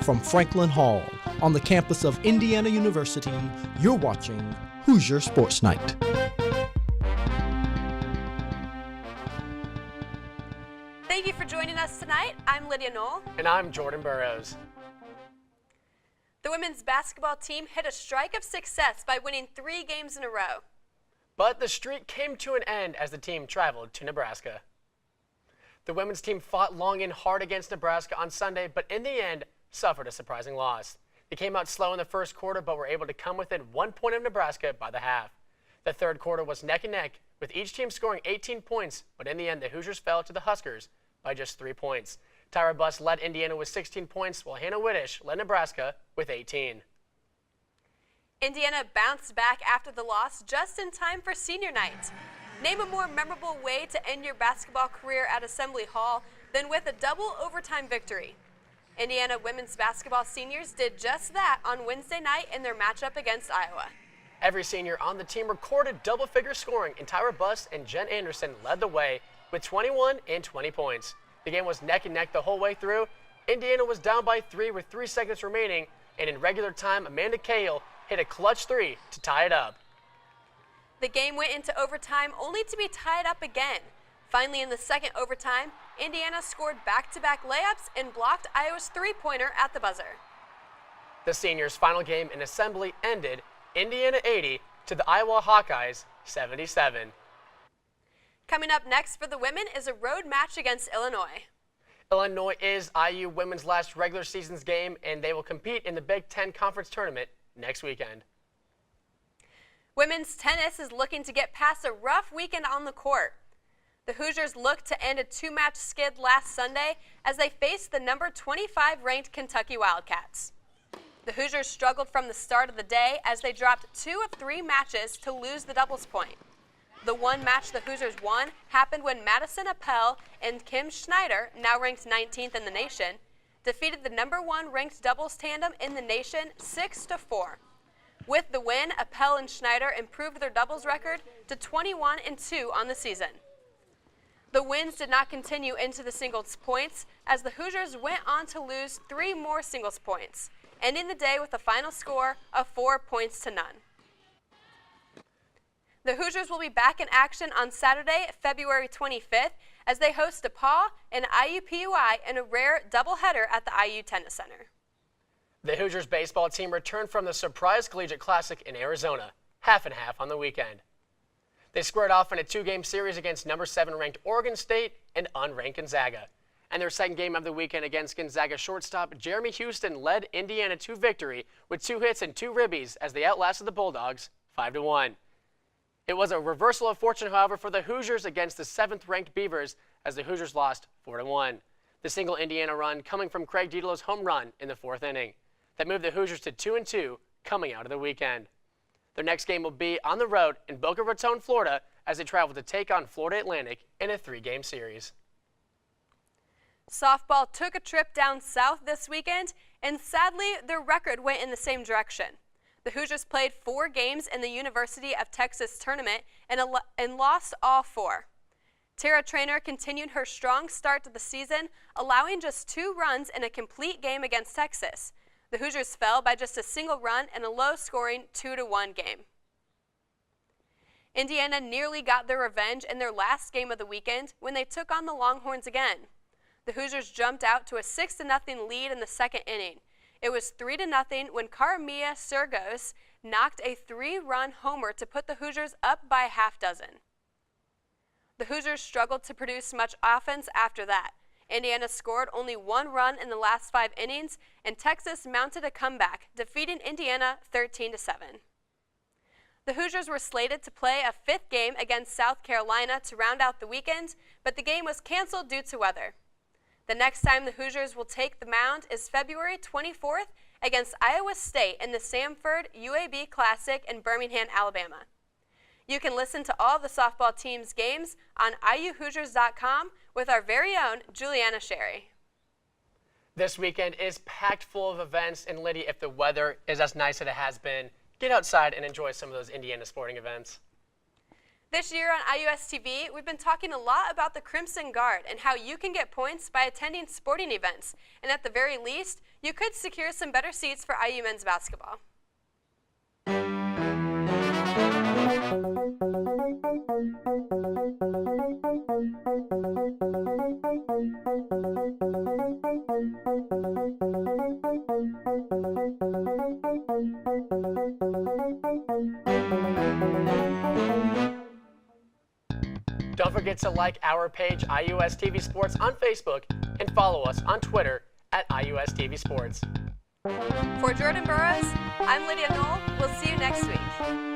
From Franklin Hall, on the campus of Indiana University, you're watching Hoosier Sports Night. Thank you for joining us tonight. I'm Lydia Knoll. And I'm Jordan Burrows. The women's basketball team hit a streak of success by winning 3 games in a row. But the streak came to an end as the team traveled to Nebraska. The women's team fought long and hard against Nebraska on Sunday, but in the end, suffered a surprising loss. They came out slow in the first quarter, but were able to come within 1 point of Nebraska by the half. The third quarter was neck and neck, with each team scoring 18 points, but in the end, the Hoosiers fell to the Huskers by just 3 points. Tyra Buss led Indiana with 16 points, while Hannah Whittish led Nebraska with 18. Indiana bounced back after the loss just in time for senior night. Name a more memorable way to end your basketball career at Assembly Hall than with a double overtime victory. Indiana women's basketball seniors did just that on Wednesday night in their matchup against Iowa. Every senior on the team recorded double-figure scoring, and Tyra Buss and Jen Anderson led the way with 21 and 20 points. The game was neck and neck the whole way through. Indiana was down by 3 with 3 seconds remaining, and in regular time, Amanda Cahill hit a clutch 3 to tie it up. The game went into overtime only to be tied up again. Finally, in the second overtime, Indiana scored back-to-back layups and blocked Iowa's 3-pointer at the buzzer. The seniors' final game in Assembly ended Indiana 80 to the Iowa Hawkeyes 77. Coming up next for the women is a road match against Illinois. Illinois is IU women's last regular season's game, and they will compete in the Big Ten Conference Tournament next weekend. Women's tennis is looking to get past a rough weekend on the court. The Hoosiers looked to end a 2-match skid last Sunday as they faced the number 25 ranked Kentucky Wildcats. The Hoosiers struggled from the start of the day as they dropped 2 of 3 matches to lose the doubles point. The one match the Hoosiers won happened when Madison Appel and Kim Schneider, now ranked 19th in the nation, defeated the number 1 ranked doubles tandem in the nation 6-4. With the win, Appel and Schneider improved their doubles record to 21-2 on the season. The wins did not continue into the singles points as the Hoosiers went on to lose 3 more singles points, ending the day with a final score of 4 points to none. The Hoosiers will be back in action on Saturday, February 25th, as they host DePaul and IUPUI in a rare doubleheader at the IU Tennis Center. The Hoosiers baseball team returned from the Surprise Collegiate Classic in Arizona, half and half on the weekend. They squared off in a 2-game series against number 7 ranked Oregon State and unranked Gonzaga. And their second game of the weekend against Gonzaga shortstop Jeremy Houston led Indiana to victory with 2 hits and 2 ribbies as they outlasted the Bulldogs 5-1. It was a reversal of fortune, however, for the Hoosiers against the 7th ranked Beavers as the Hoosiers lost 4-1. The single Indiana run coming from Craig Dietlow's home run in the 4th inning. That moved the Hoosiers to 2-2 coming out of the weekend. Their next game will be on the road in Boca Raton, Florida, as they travel to take on Florida Atlantic in a 3-game series. Softball took a trip down south this weekend, and sadly, their record went in the same direction. The Hoosiers played 4 games in the University of Texas tournament and lost all 4. Tara Traynor continued her strong start to the season, allowing just 2 runs in a complete game against Texas. The Hoosiers fell by just a single run in a low-scoring 2-1 game. Indiana nearly got their revenge in their last game of the weekend when they took on the Longhorns again. The Hoosiers jumped out to a 6-0 lead in the second inning. It was 3-0 when Karamia Sergos knocked a 3-run homer to put the Hoosiers up by a half dozen. The Hoosiers struggled to produce much offense after that. Indiana scored only 1 run in the last 5 innings, and Texas mounted a comeback, defeating Indiana 13-7. The Hoosiers were slated to play a 5th game against South Carolina to round out the weekend, but the game was canceled due to weather. The next time the Hoosiers will take the mound is February 24th against Iowa State in the Samford UAB Classic in Birmingham, Alabama. You can listen to all the softball team's games on iuhoosiers.com with our very own Juliana Sherry. This weekend is packed full of events, and Lydia, if the weather is as nice as it has been, get outside and enjoy some of those Indiana sporting events. This year on IUS TV, we've been talking a lot about the Crimson Guard and how you can get points by attending sporting events. And at the very least, you could secure some better seats for IU men's basketball. Don't forget to like our page, IUS TV Sports, on Facebook and follow us on Twitter at IUS TV Sports. For Jordan Burrows, I'm Lydia Knoll. We'll see you next week.